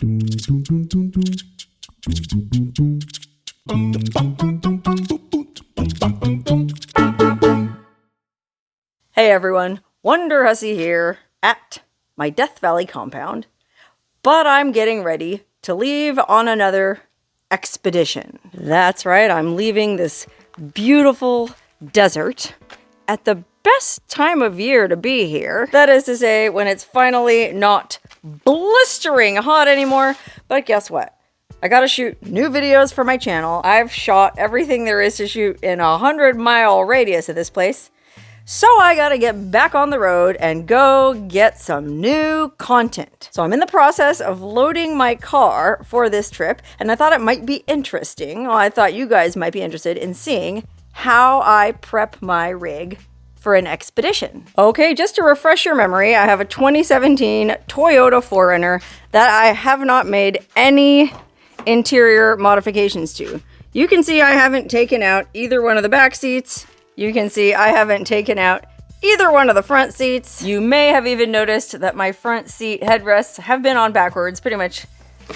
Hey everyone, wonderhussie here at my Death Valley compound, but I'm getting ready to leave on another expedition. That's right, I'm leaving this beautiful desert at the best time of year to be here. That is to say, when it's finally not blistering hot anymore. But guess what? I gotta shoot new videos for my channel. I've shot everything there is to shoot in a 100-mile radius of this place. So I gotta get back on the road and go get some new content. So I'm in the process of loading my car for this trip, and I thought it might be interesting. Well, I thought you guys might be interested in seeing how I prep my rig for an expedition. Okay, just to refresh your memory, I have a 2017 Toyota 4Runner that I have not made any interior modifications to. You can see I haven't taken out either one of the back seats. You can see I haven't taken out either one of the front seats. You may have even noticed that my front seat headrests have been on backwards pretty much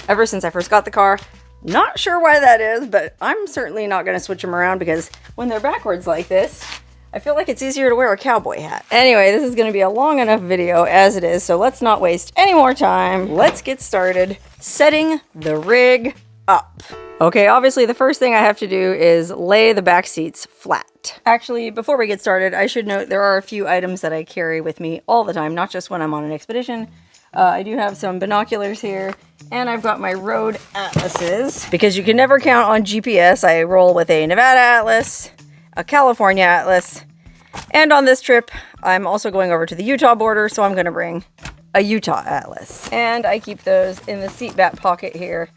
ever since I first got the car. Not sure why that is, but I'm certainly not going to switch them around because when they're backwards like this, I feel like it's easier to wear a cowboy hat. Anyway, this is going to be a long enough video as it is, so let's not waste any more time. Let's get started setting the rig up. Okay, obviously the first thing I have to do is lay the back seats flat. Actually, before we get started, I should note there are a few items that I carry with me all the time, not just when I'm on an expedition. I do have some binoculars here, and I've got my road atlases. Because you can never count on GPS, I roll with a Nevada atlas, a California atlas, and on this trip, I'm also going over to the Utah border, so I'm going to bring a Utah atlas. And I keep those in the seat back pocket here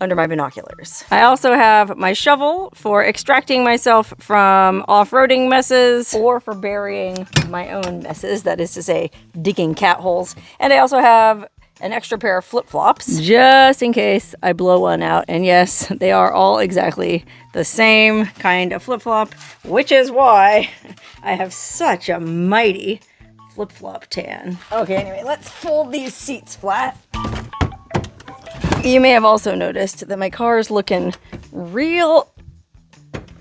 under my binoculars. I also have my shovel for extracting myself from off-roading messes or for burying my own messes, that is to say, digging cat holes. And I also have an extra pair of flip-flops just in case I blow one out. And yes, they are all exactly the same kind of flip-flop, which is why I have such a mighty flip-flop tan. Okay, anyway, let's fold these seats flat. You may have also noticed that my car is looking real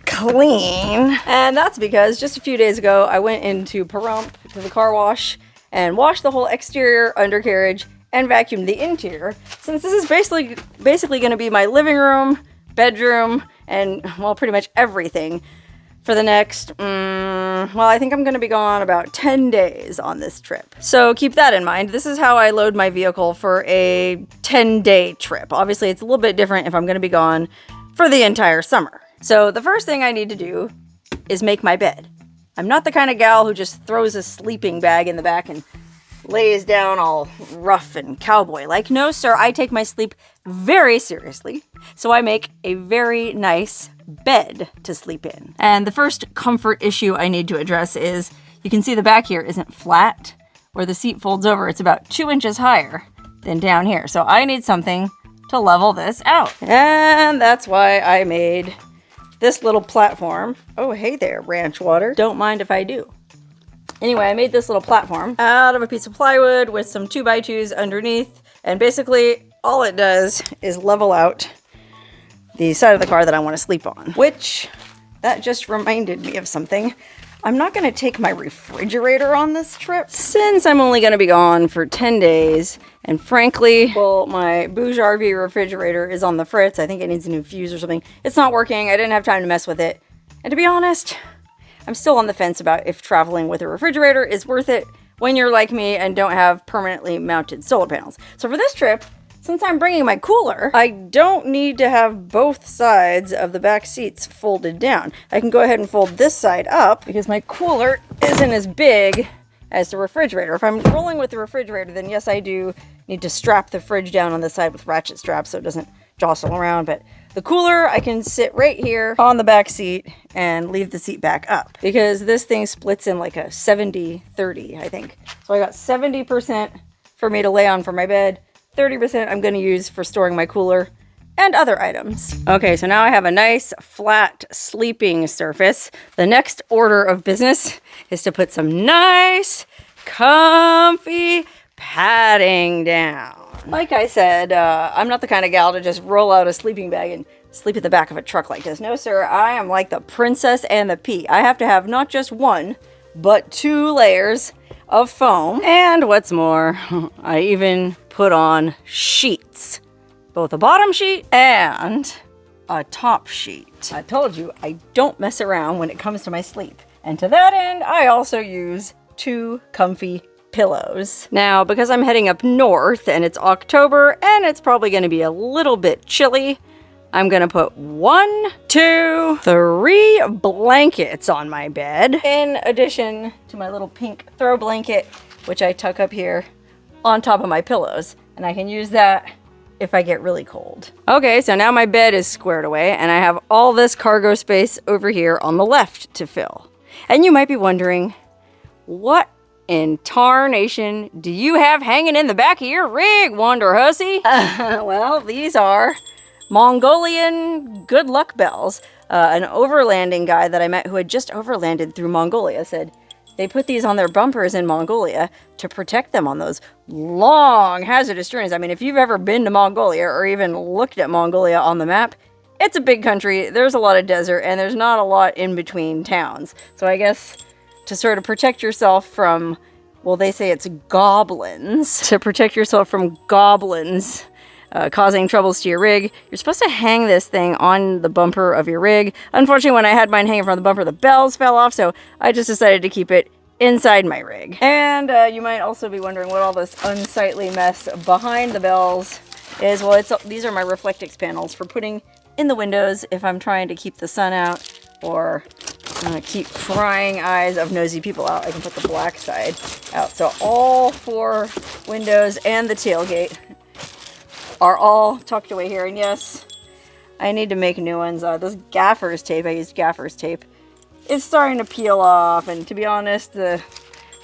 clean. And that's because just a few days ago, I went into Pahrump to the car wash and washed the whole exterior undercarriage and vacuumed the interior. Since this is basically going to be my living room, bedroom, and, well, pretty much everything for the next, well, I think I'm going to be gone about 10 days on this trip. So keep that in mind. This is how I load my vehicle for a 10-day trip. Obviously, it's a little bit different if I'm going to be gone for the entire summer. So the first thing I need to do is make my bed. I'm not the kind of gal who just throws a sleeping bag in the back and lays down all rough and cowboy-like. No, sir, I take my sleep very seriously. So I make a very nice bed to sleep in. And the first comfort issue I need to address is, you can see the back here isn't flat. Where the seat folds over, it's about 2 inches higher than down here. So I need something to level this out. And that's why I made this little platform. Oh, hey there, ranch water. Don't mind if I do. Anyway, I made this little platform out of a piece of plywood with some 2x2s underneath. And basically, all it does is level out the side of the car that I want to sleep on. Which, that just reminded me of something. I'm not going to take my refrigerator on this trip, since I'm only going to be gone for 10 days. And frankly, well, my Bouge RV refrigerator is on the fritz. I think it needs a new fuse or something. It's not working. I didn't have time to mess with it. And to be honest, I'm still on the fence about if traveling with a refrigerator is worth it when you're like me and don't have permanently mounted solar panels. So for this trip, since I'm bringing my cooler, I don't need to have both sides of the back seats folded down. I can go ahead and fold this side up because my cooler isn't as big as the refrigerator. If I'm rolling with the refrigerator, then yes, I do need to strap the fridge down on this side with ratchet straps so it doesn't jostle around. But the cooler, I can sit right here on the back seat and leave the seat back up because this thing splits in like a 70-30, I think. So I got 70% for me to lay on for my bed, 30% I'm going to use for storing my cooler and other items. Okay, so now I have a nice flat sleeping surface. The next order of business is to put some nice comfy padding down. Like I said, I'm not the kind of gal to just roll out a sleeping bag and sleep at the back of a truck like this. No, sir, I am like the princess and the pea. I have to have not just one, but 2 layers of foam. And what's more, I even put on sheets. Both a bottom sheet and a top sheet. I told you, I don't mess around when it comes to my sleep. And to that end, I also use 2 comfy pillows. Now, because I'm heading up north and it's October and it's probably going to be a little bit chilly, I'm going to put 1, 2, 3 blankets on my bed, in addition to my little pink throw blanket, which I tuck up here on top of my pillows. And I can use that if I get really cold. Okay, so now my bed is squared away and I have all this cargo space over here on the left to fill. And you might be wondering, what in tarnation do you have hanging in the back of your rig, wonderhussie? Well, these are Mongolian good luck bells. An overlanding guy that I met who had just overlanded through Mongolia said they put these on their bumpers in Mongolia to protect them on those long hazardous journeys. I mean, if you've ever been to Mongolia or even looked at Mongolia on the map, it's a big country, there's a lot of desert, and there's not a lot in between towns. So I guess to sort of protect yourself from, well, they say it's goblins. To protect yourself from goblins causing troubles to your rig, you're supposed to hang this thing on the bumper of your rig. Unfortunately, when I had mine hanging from the bumper, the bells fell off, so I just decided to keep it inside my rig. And you might also be wondering what all this unsightly mess behind the bells is. Well, these are my Reflectix panels for putting in the windows if I'm trying to keep the sun out or keep prying eyes of nosy people out. I can put the black side out. So all 4 windows and the tailgate are all tucked away here. And yes, I need to make new ones. This gaffer's tape, I used gaffer's tape, is starting to peel off. And to be honest, the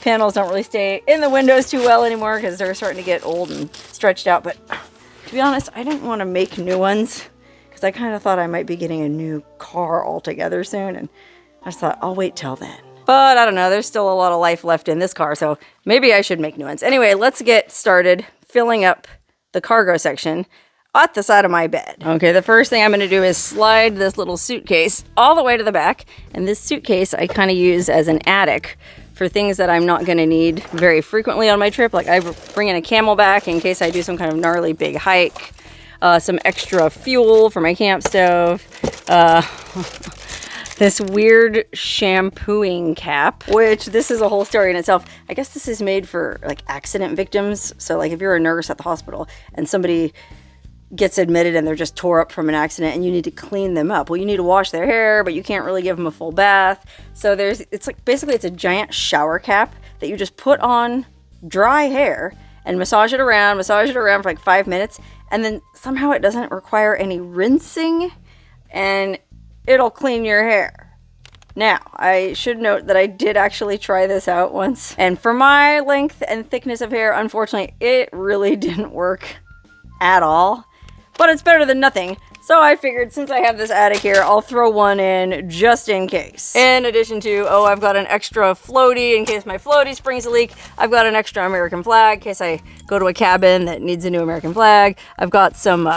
panels don't really stay in the windows too well anymore because they're starting to get old and stretched out. But to be honest, I didn't want to make new ones because I kind of thought I might be getting a new car altogether soon. And I just thought, I'll wait till then. But I don't know, there's still a lot of life left in this car, so maybe I should make new ones. Anyway, let's get started filling up the cargo section at the side of my bed. Okay, the first thing I'm going to do is slide this little suitcase all the way to the back. And this suitcase I kind of use as an attic for things that I'm not going to need very frequently on my trip. Like I bring in a camelback in case I do some kind of gnarly big hike. Some extra fuel for my camp stove. This weird shampooing cap, which this is a whole story in itself. I guess this is made for like accident victims. So like if you're a nurse at the hospital and somebody gets admitted and they're just tore up from an accident and you need to clean them up. Well, you need to wash their hair, but you can't really give them a full bath. So it's like basically it's a giant shower cap that you just put on dry hair and massage it around for like 5 minutes. And then somehow it doesn't require any rinsing and it'll clean your hair. Now, I should note that I did actually try this out once. And for my length and thickness of hair, unfortunately, it really didn't work at all. But it's better than nothing. So I figured since I have this attic here, I'll throw one in just in case. In addition to, I've got an extra floaty in case my floaty springs a leak. I've got an extra American flag in case I go to a cabin that needs a new American flag. I've got some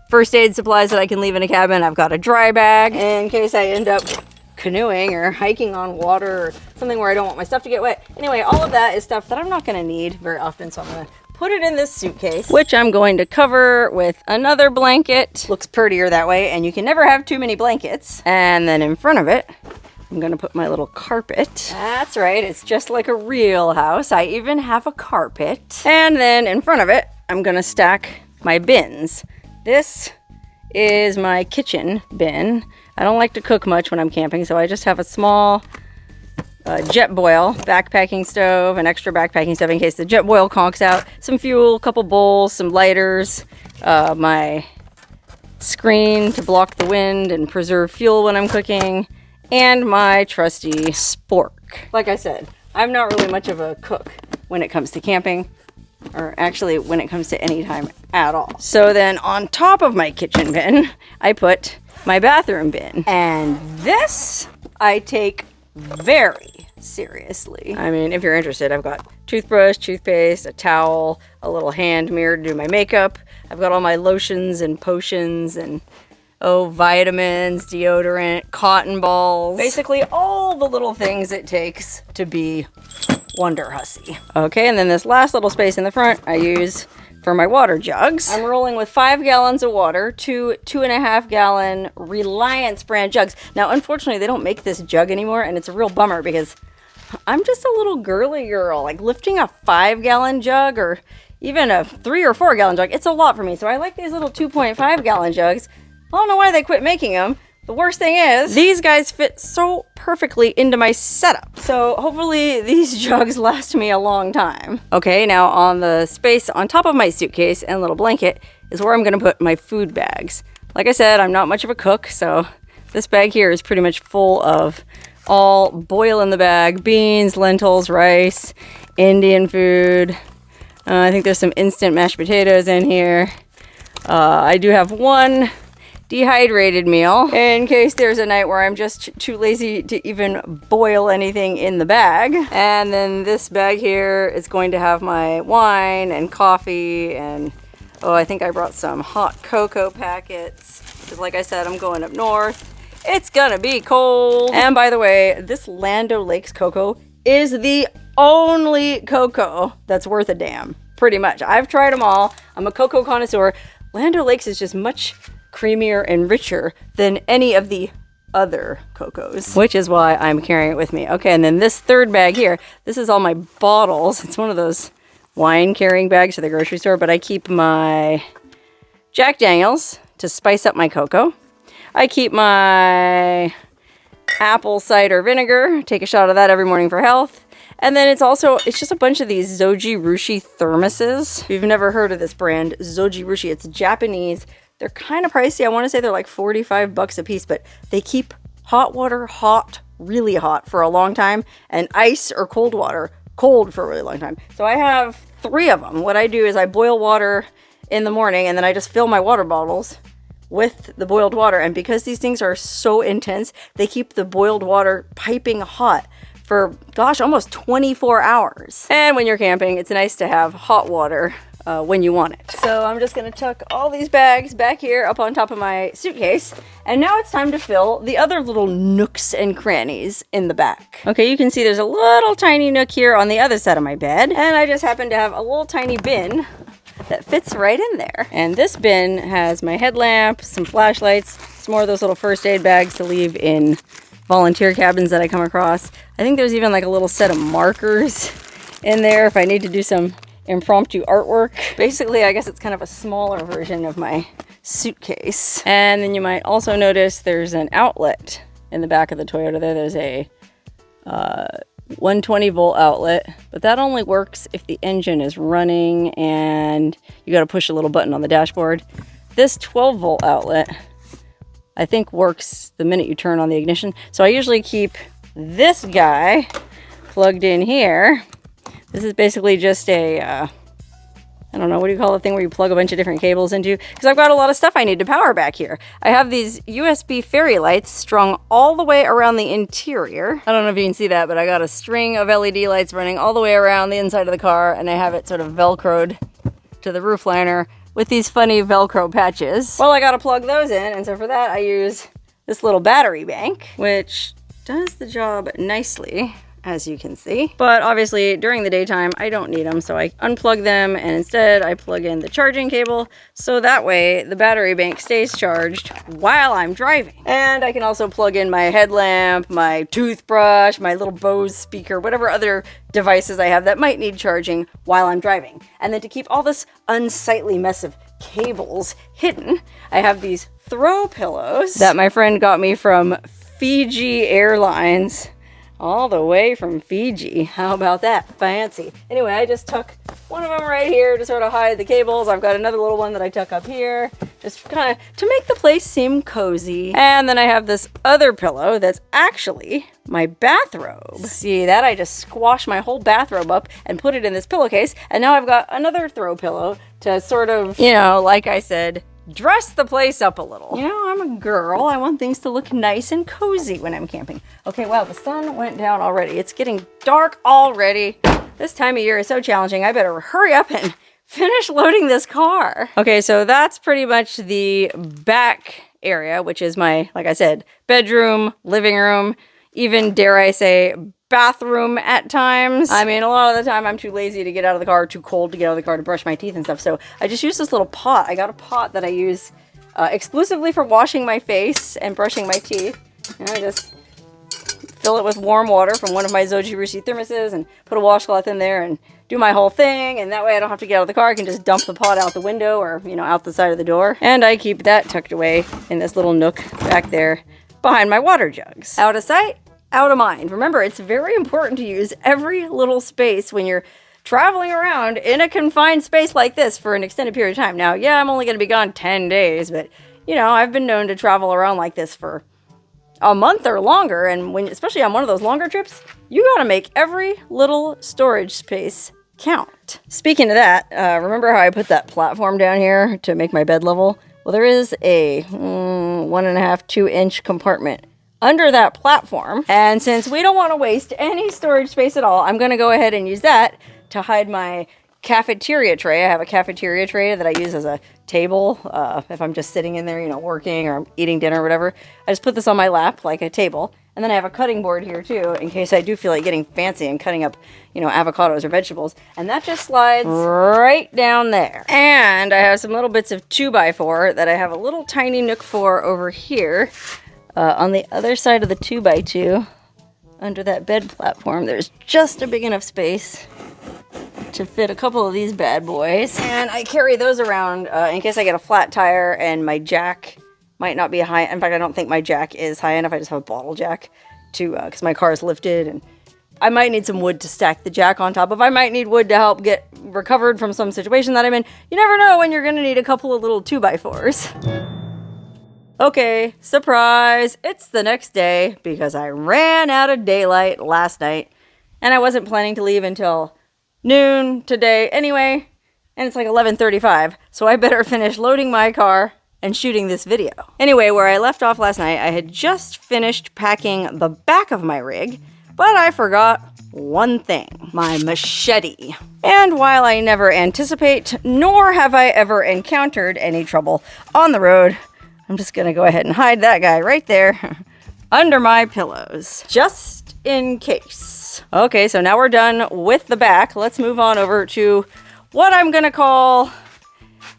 first aid supplies that I can leave in a cabin. I've got a dry bag in case I end up canoeing or hiking on water or something where I don't want my stuff to get wet. Anyway, all of that is stuff that I'm not going to need very often, so I'm going to put it in this suitcase, which I'm going to cover with another blanket. Looks prettier that way, and you can never have too many blankets. And then in front of it, I'm going to put my little carpet. That's right, it's just like a real house. I even have a carpet. And then in front of it, I'm going to stack my bins. This is my kitchen bin. I don't like to cook much when I'm camping, so I just have a small Jetboil backpacking stove, an extra backpacking stove in case the Jetboil conks out, some fuel, a couple bowls, some lighters, my screen to block the wind and preserve fuel when I'm cooking, and my trusty spork. Like I said, I'm not really much of a cook when it comes to camping, or actually when it comes to any time at all. So then on top of my kitchen bin, I put my bathroom bin. And this I take very, Seriously. I mean, if you're interested, I've got toothbrush, toothpaste, a towel, a little hand mirror to do my makeup. I've got all my lotions and potions and, oh, vitamins, deodorant, cotton balls. Basically all the little things it takes to be wonderhussie. Okay, and then this last little space in the front I use for my water jugs. I'm rolling with 5 gallons of water, 2.5 gallon Reliance brand jugs. Now, unfortunately, they don't make this jug anymore, and it's a real bummer because I'm just a little girly girl. Like, lifting a 5 gallon jug or even a 3 or 4 gallon jug, it's a lot for me. So I like these little 2.5 gallon jugs. I don't know why they quit making them. The worst thing is, these guys fit so perfectly into my setup. So hopefully these jugs last me a long time. Okay, now on the space on top of my suitcase and little blanket is where I'm gonna put my food bags. Like I said, I'm not much of a cook, so this bag here is pretty much full of all boil in the bag, beans, lentils, rice, Indian food. I think there's some instant mashed potatoes in here. I do have one dehydrated meal in case there's a night where I'm just too lazy to even boil anything in the bag. And then this bag here is going to have my wine and coffee and, oh, I think I brought some hot cocoa packets because, like I said, I'm going up north. It's gonna be cold. And by the way, this Land O'Lakes cocoa is the only cocoa that's worth a damn, pretty much. I've tried them all. I'm a cocoa connoisseur. Land O'Lakes is just much creamier and richer than any of the other cocos, which is why I'm carrying it with me. Okay, and then this third bag here, this is all my bottles. It's one of those wine carrying bags to the grocery store, but I keep my Jack Daniels to spice up my cocoa. I keep my apple cider vinegar, take a shot of that every morning for health. And then it's just a bunch of these Zojirushi thermoses. If you've never heard of this brand, Zojirushi, it's Japanese. They're kind of pricey. I want to say they're like 45 bucks a piece, but they keep hot water hot, really hot for a long time, and ice or cold water cold for a really long time. So I have 3 of them. What I do is I boil water in the morning, and then I just fill my water bottles with the boiled water. And because these things are so intense, they keep the boiled water piping hot for, gosh, almost 24 hours. And when you're camping, it's nice to have hot water when you want it. So I'm just gonna tuck all these bags back here up on top of my suitcase. And now it's time to fill the other little nooks and crannies in the back. Okay, you can see there's a little tiny nook here on the other side of my bed. And I just happen to have a little tiny bin that fits right in there. And this bin has my headlamp, some flashlights, some more of those little first aid bags to leave in volunteer cabins that I come across. I think there's even like a little set of markers in there if I need to do some impromptu artwork. Basically, I guess it's kind of a smaller version of my suitcase. And then you might also notice there's an outlet in the back of the Toyota there. There's a 120 volt outlet, but that only works if the engine is running and you got to push a little button on the dashboard. This 12 volt outlet, I think, works the minute you turn on the ignition. So I usually keep this guy plugged in here. This is basically just a, I don't know, what do you call the thing where you plug a bunch of different cables into? Because I've got a lot of stuff I need to power back here. I have these USB fairy lights strung all the way around the interior. I don't know if you can see that, but I got a string of LED lights running all the way around the inside of the car, and I have it sort of Velcroed to the roof liner with these funny Velcro patches. Well, I gotta plug those in, and so for that I use this little battery bank, which does the job nicely, as you can see. But obviously during the daytime I don't need them, so I unplug them and instead I plug in the charging cable, so that way the battery bank stays charged while I'm driving. And I can also plug in my headlamp, my toothbrush, my little Bose speaker, whatever other devices I have that might need charging while I'm driving. And then to keep all this unsightly mess of cables hidden, I have these throw pillows that my friend got me from Fiji Airlines. All the way from Fiji. How about that? Fancy. Anyway, I just tuck one of them right here to sort of hide the cables. I've got another little one that I tuck up here, just kind of to make the place seem cozy. And then I have this other pillow that's actually my bathrobe. See that? I just squashed my whole bathrobe up and put it in this pillowcase. And now I've got another throw pillow to sort of, you know, like I said, dress the place up a little. You know, I'm a girl. I want things to look nice and cozy when I'm camping. Okay, wow, the sun went down already. It's getting dark already. This time of year is so challenging. I better hurry up and finish loading this car. Okay, so that's pretty much the back area, which is my, like I said, bedroom, living room, even, dare I say, bathroom at times. I mean, a lot of the time I'm too lazy to get out of the car, too cold to get out of the car to brush my teeth and stuff. So I just use this little pot. I got a pot that I use exclusively for washing my face and brushing my teeth. And I just fill it with warm water from one of my Zoji Rushi thermoses and put a washcloth in there and do my whole thing. And that way I don't have to get out of the car. I can just dump the pot out the window or, you know, out the side of the door. And I keep that tucked away in this little nook back there behind my water jugs. Out of sight, out of mind. Remember, it's very important to use every little space when you're traveling around in a confined space like this for an extended period of time. Now, yeah, I'm only going to be gone 10 days, but, you know, I've been known to travel around like this for a month or longer, and when, especially on one of those longer trips, you gotta make every little storage space count. Speaking of that, remember how I put that platform down here to make my bed level? Well, there is a 1.5, 2-inch compartment under that platform, and since we don't want to waste any storage space at all, I'm gonna go ahead and use that to hide my cafeteria tray. I have a cafeteria tray that I use as a table if I'm just sitting in there, you know, working or eating dinner or whatever. I just put this on my lap like a table, and then I have a cutting board here too in case I do feel like getting fancy and cutting up, you know, avocados or vegetables, and that just slides right down there. And I have some little bits of 2x4 that I have a little tiny nook for over here on the other side of the 2x2 under that bed platform. There's just a big enough space to fit a couple of these bad boys, and I carry those around in case I get a flat tire and my jack might not be high. In fact, I don't think my jack is high enough. I just have a bottle jack to because my car is lifted, and I might need some wood to stack the jack on top of. I might need wood to help get recovered from some situation that I'm in. You never know when you're gonna need a couple of little 2x4s. Okay, surprise, it's the next day because I ran out of daylight last night, and I wasn't planning to leave until noon today anyway, and it's like 11:35, so I better finish loading my car and shooting this video. Anyway, where I left off last night, I had just finished packing the back of my rig, but I forgot one thing, my machete. And while I never anticipate, nor have I ever encountered any trouble on the road, I'm just gonna go ahead and hide that guy right there under my pillows, just in case. Okay, so now we're done with the back. Let's move on over to what I'm gonna call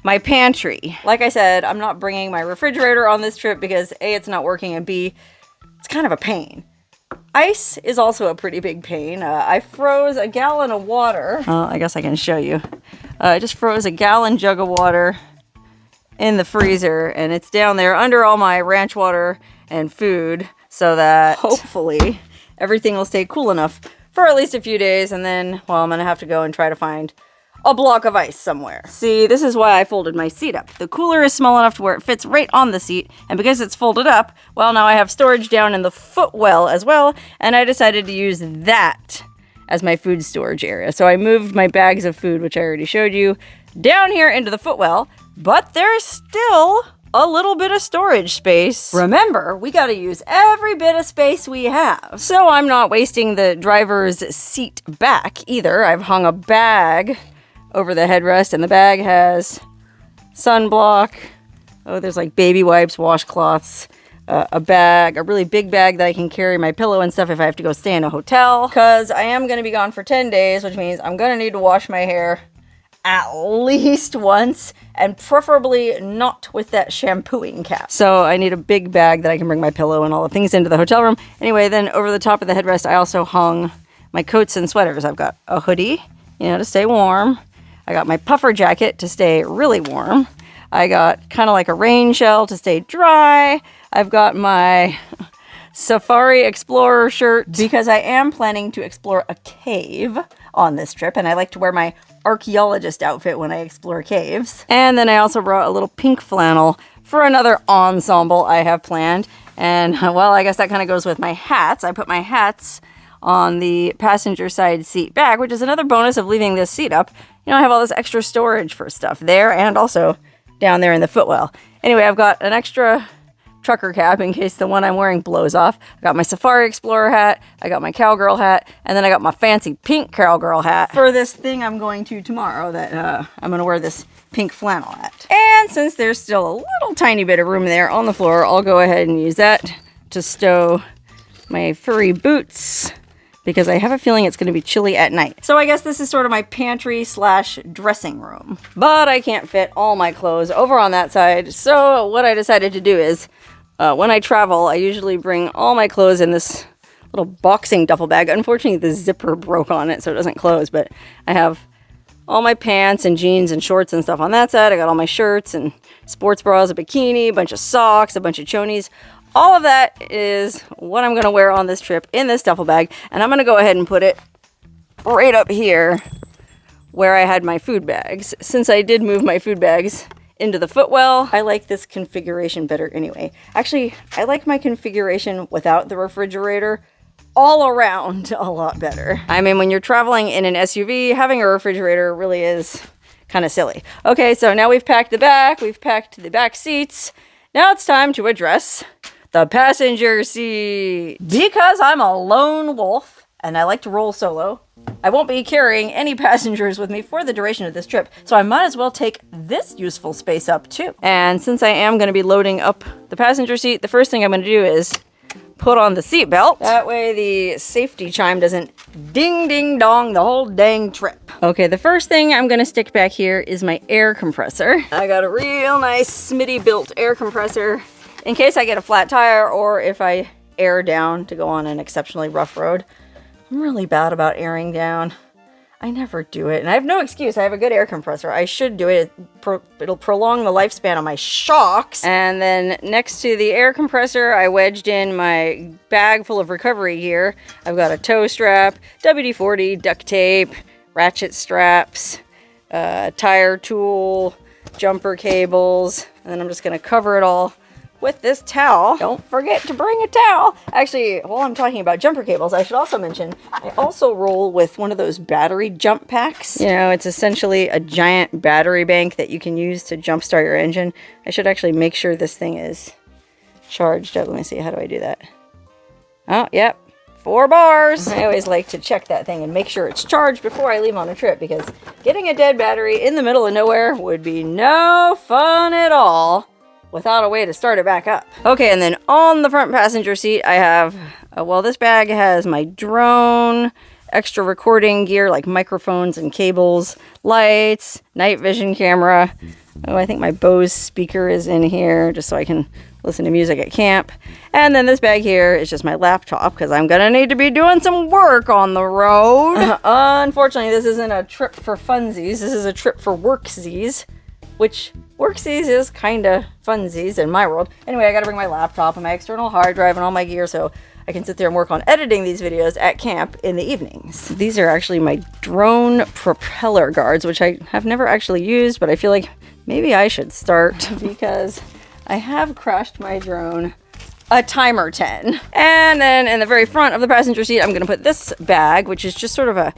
my pantry. Like I said, I'm not bringing my refrigerator on this trip because A, it's not working, and B, it's kind of a pain. Ice is also a pretty big pain. I froze a gallon of water. I guess I can show you. I just froze a gallon jug of water in the freezer, and it's down there under all my ranch water and food so that hopefully everything will stay cool enough for at least a few days, and then, well, I'm gonna have to go and try to find a block of ice somewhere. See, this is why I folded my seat up. The cooler is small enough to where it fits right on the seat, and because it's folded up, well, now I have storage down in the footwell as well, and I decided to use that as my food storage area. So I moved my bags of food, which I already showed you, down here into the footwell, but there's still a little bit of storage space. Remember, we gotta use every bit of space we have. So I'm not wasting the driver's seat back either. I've hung a bag over the headrest, and the bag has sunblock. Oh, there's like baby wipes, washcloths, a bag, a really big bag that I can carry my pillow and stuff if I have to go stay in a hotel. Because I am gonna be gone for 10 days, which means I'm gonna need to wash my hair at least once, and preferably not with that shampooing cap. So I need a big bag that I can bring my pillow and all the things into the hotel room. Anyway, then over the top of the headrest, I also hung my coats and sweaters. I've got a hoodie, you know, to stay warm. I got my puffer jacket to stay really warm. I got kind of like a rain shell to stay dry. I've got my Safari Explorer shirt because I am planning to explore a cave on this trip, and I like to wear my archaeologist outfit when I explore caves. And then I also brought a little pink flannel for another ensemble I have planned. And well, I guess that kind of goes with my hats. I put my hats on the passenger side seat back, which is another bonus of leaving this seat up. You know, I have all this extra storage for stuff there, and also down there in the footwell. Anyway, I've got an extra trucker cap in case the one I'm wearing blows off. I got my Safari Explorer hat, I got my cowgirl hat, and then I got my fancy pink cowgirl hat for this thing I'm going to tomorrow that I'm going to wear this pink flannel hat. And since there's still a little tiny bit of room there on the floor, I'll go ahead and use that to stow my furry boots because I have a feeling it's going to be chilly at night. So I guess this is sort of my pantry slash dressing room. But I can't fit all my clothes over on that side. So what I decided to do is when I travel, I usually bring all my clothes in this little boxing duffel bag. Unfortunately, the zipper broke on it, so it doesn't close, but I have all my pants and jeans and shorts and stuff on that side. I got all my shirts and sports bras, a bikini, a bunch of socks, a bunch of chonies. All of that is what I'm going to wear on this trip in this duffel bag, and I'm going to go ahead and put it right up here where I had my food bags. Since I did move my food bags into the footwell, I like this configuration better anyway. Actually, I like my configuration without the refrigerator all around a lot better. I mean, when you're traveling in an SUV, having a refrigerator really is kind of silly. Okay, so now we've packed the back, we've packed the back seats. Now it's time to address the passenger seat. Because I'm a lone wolf and I like to roll solo, I won't be carrying any passengers with me for the duration of this trip, so I might as well take this useful space up too. And since I am going to be loading up the passenger seat, the first thing I'm going to do is put on the seatbelt. That way the safety chime doesn't ding ding dong the whole dang trip. Okay, the first thing I'm going to stick back here is my air compressor. I got a real nice Smitty built air compressor in case I get a flat tire or if I air down to go on an exceptionally rough road. I'm really bad about airing down. I never do it, and I have no excuse. I have a good air compressor. I should do it. It'll prolong the lifespan of my shocks. And then next to the air compressor, I wedged in my bag full of recovery gear. I've got a tow strap, WD-40, duct tape, ratchet straps, tire tool, jumper cables, and then I'm just gonna cover it all with this towel. Don't forget to bring a towel. Actually, while I'm talking about jumper cables, I should also mention, I also roll with one of those battery jump packs. You know, it's essentially a giant battery bank that you can use to jumpstart your engine. I should actually make sure this thing is charged up. Let me see, how do I do that? Oh, yep, 4 bars. I always like to check that thing and make sure it's charged before I leave on a trip because getting a dead battery in the middle of nowhere would be no fun at all without a way to start it back up. Okay, and then on the front passenger seat, I have, well, this bag has my drone, extra recording gear like microphones and cables, lights, night vision camera. Oh, I think my Bose speaker is in here just so I can listen to music at camp. And then this bag here is just my laptop because I'm gonna need to be doing some work on the road. Unfortunately, this isn't a trip for funsies. This is a trip for worksies, which worksies is kind of funsies in my world. Anyway, I gotta bring my laptop and my external hard drive and all my gear so I can sit there and work on editing these videos at camp in the evenings. These are actually my drone propeller guards, which I have never actually used, but I feel like maybe I should start because I have crashed my drone a timer 10. And then in the very front of the passenger seat, I'm gonna put this bag, which is just sort of a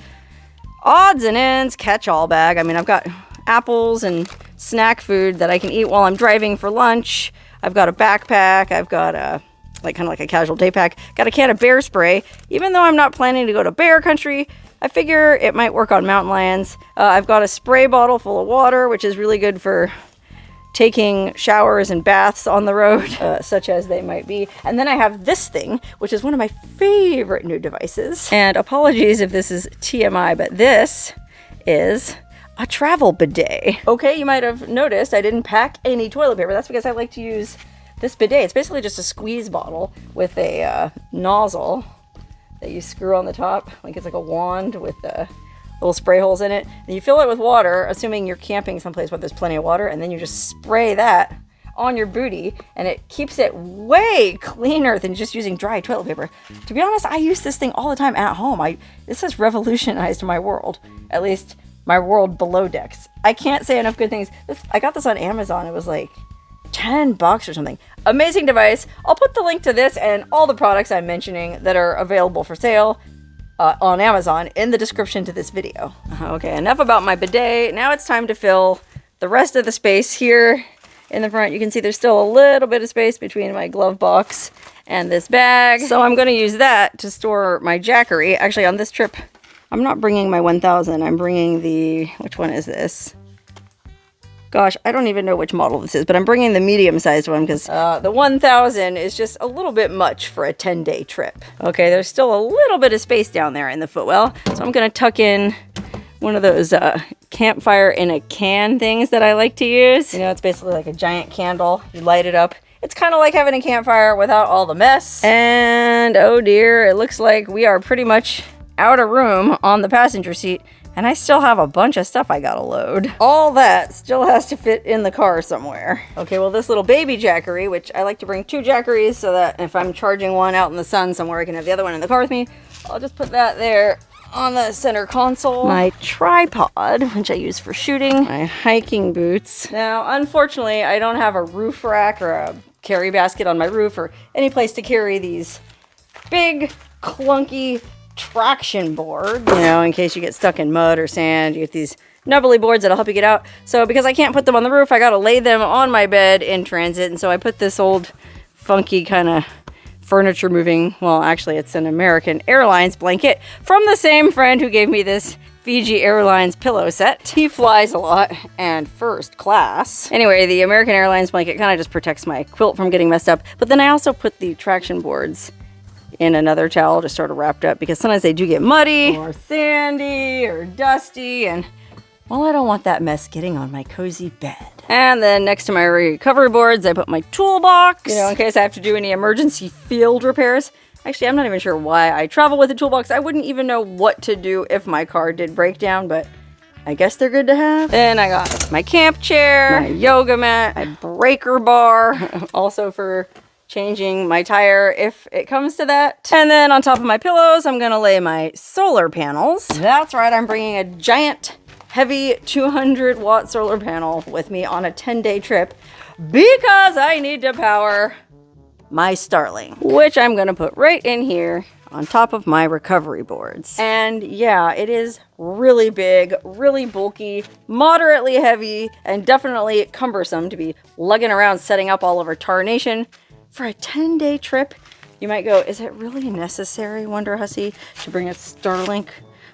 odds and ends catch-all bag. I mean, I've got apples and snack food that I can eat while I'm driving for lunch. I've got a backpack. I've got a kind of like a casual day pack. Got a can of bear spray. Even though I'm not planning to go to bear country, I figure it might work on mountain lions. I've got a spray bottle full of water, which is really good for taking showers and baths on the road, such as they might be. And then I have this thing, which is one of my favorite new devices. And apologies if this is TMI, but this is a travel bidet. Okay, you might have noticed I didn't pack any toilet paper. That's because I like to use this bidet. It's basically just a squeeze bottle with a nozzle that you screw on the top. Like it's like a wand with little spray holes in it. And you fill it with water, assuming you're camping someplace where there's plenty of water, and then you just spray that on your booty, and it keeps it way cleaner than just using dry toilet paper. To be honest, I use this thing all the time at home. This has revolutionized my world, at least my world below decks. I can't say enough good things. I got this on Amazon. It was like $10 or something. Amazing device. I'll put the link to this and all the products I'm mentioning that are available for sale on Amazon in the description to this video. Okay, enough about my bidet. Now it's time to fill the rest of the space here in the front. You can see there's still a little bit of space between my glove box and this bag. So I'm going to use that to store my Jackery. Actually, on this trip, I'm not bringing my 1000. I'm bringing the, which one is this? Gosh, I don't even know which model this is, but I'm bringing the medium-sized one because the 1000 is just a little bit much for a 10-day trip. Okay, there's still a little bit of space down there in the footwell, so I'm going to tuck in one of those campfire in a can things that I like to use. You know, it's basically like a giant candle. You light it up. It's kind of like having a campfire without all the mess. And oh dear, it looks like we are pretty much out of room on the passenger seat. And I still have a bunch of stuff I gotta load. All that still has to fit in the car somewhere. Okay, well this little baby Jackery, which I like to bring 2 Jackeries so that if I'm charging one out in the sun somewhere, I can have the other one in the car with me. I'll just put that there on the center console. My tripod, which I use for shooting. My hiking boots. Now, unfortunately, I don't have a roof rack or a carry basket on my roof or any place to carry these big, clunky traction board, you know, in case you get stuck in mud or sand. You get these nubbly boards that'll help you get out. So because I can't put them on the roof, I gotta lay them on my bed in transit. And so I put this old funky kind of furniture moving, well actually it's an American Airlines blanket from the same friend who gave me this Fiji Airlines pillow set. He flies a lot and first class. Anyway, the American Airlines blanket kind of just protects my quilt from getting messed up. But then I also put the traction boards in another towel just sort of wrapped up because sometimes they do get muddy or sandy or dusty, and well, I don't want that mess getting on my cozy bed. And then next to my recovery boards, I put my toolbox, you know, in case I have to do any emergency field repairs. Actually, I'm not even sure why I travel with a toolbox. I wouldn't even know what to do if my car did break down, but I guess they're good to have. Then I got my camp chair, my yoga mat, my breaker bar, also for changing my tire if it comes to that. And then on top of my pillows, I'm gonna lay my solar panels. That's right, I'm bringing a giant, heavy 200-watt solar panel with me on a 10-day trip because I need to power my Starlink, which I'm gonna put right in here on top of my recovery boards. And yeah, it is really big, really bulky, moderately heavy, and definitely cumbersome to be lugging around setting up all over Tar Nation. For a 10-day trip, you might go, is it really necessary, wonderhussie, to bring a Starlink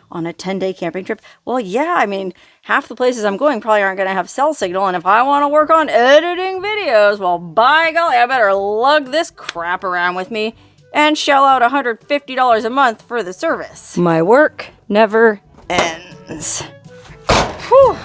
on a 10-day camping trip? Well, yeah, I mean, half the places I'm going probably aren't going to have cell signal, and if I want to work on editing videos, well, by golly, I better lug this crap around with me and shell out $150 a month for the service. My work never ends. Whew.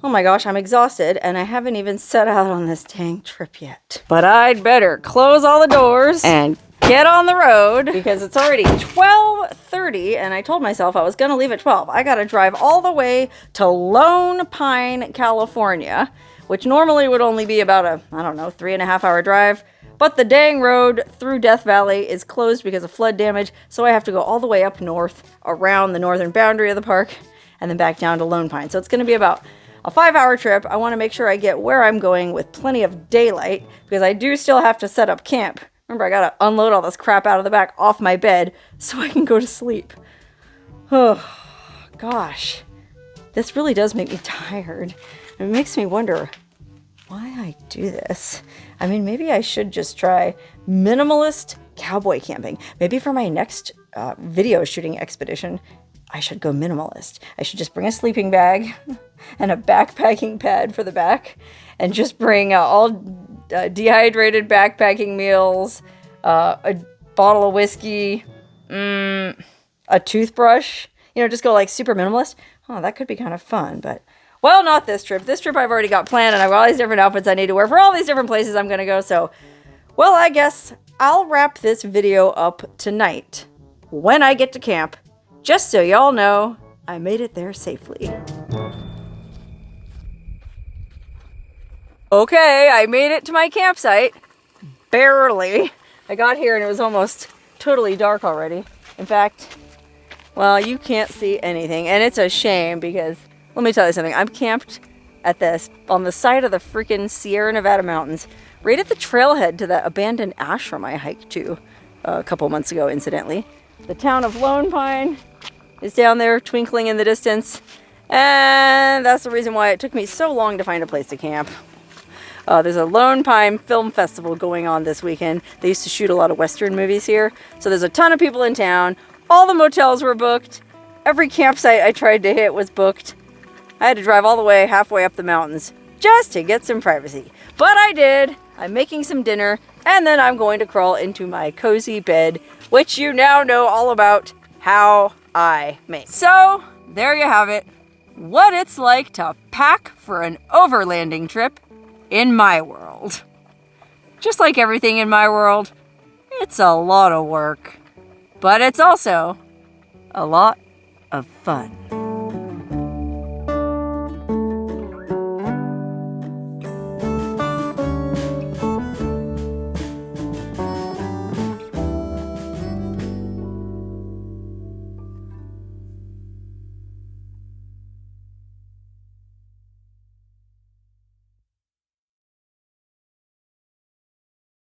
Oh my gosh, I'm exhausted, and I haven't even set out on this dang trip yet. But I'd better close all the doors and get on the road because it's already 12:30, and I told myself I was gonna leave at 12. I gotta drive all the way to Lone Pine, California, which normally would only be about a, I don't know, 3.5-hour drive. But the dang road through Death Valley is closed because of flood damage, so I have to go all the way up north around the northern boundary of the park and then back down to Lone Pine. So it's gonna be about a 5-hour trip. I want to make sure I get where I'm going with plenty of daylight because I do still have to set up camp. Remember, I got to unload all this crap out of the back off my bed so I can go to sleep. Oh, gosh. This really does make me tired. It makes me wonder why I do this. I mean, maybe I should just try minimalist cowboy camping. Maybe for my next video shooting expedition, I should go minimalist. I should just bring a sleeping bag and a backpacking pad for the back and just bring all dehydrated backpacking meals, a bottle of whiskey, a toothbrush, you know, just go like super minimalist. Oh, that could be kind of fun, but well, not this trip. This trip I've already got planned, and I've got all these different outfits I need to wear for all these different places I'm going to go. So, well, I guess I'll wrap this video up tonight when I get to camp, just so y'all know I made it there safely. Okay, I made it to my campsite. Barely. I got here and it was almost totally dark already. In fact, well, you can't see anything, and it's a shame because let me tell you something. I'm camped at this on the side of the freaking Sierra Nevada mountains, right at the trailhead to that abandoned ashram I hiked to a couple months ago, incidentally. The town of Lone Pine is down there twinkling in the distance, and that's the reason why it took me so long to find a place to camp. There's a Lone Pine Film Festival going on this weekend. They used to shoot a lot of Western movies here. So there's a ton of people in town. All the motels were booked. Every campsite I tried to hit was booked. I had to drive all the way halfway up the mountains just to get some privacy. But I did. I'm making some dinner, and then I'm going to crawl into my cozy bed, which you now know all about how I make. So, there you have it. What it's like to pack for an overlanding trip in my world. Just like everything in my world, it's a lot of work. But it's also a lot of fun.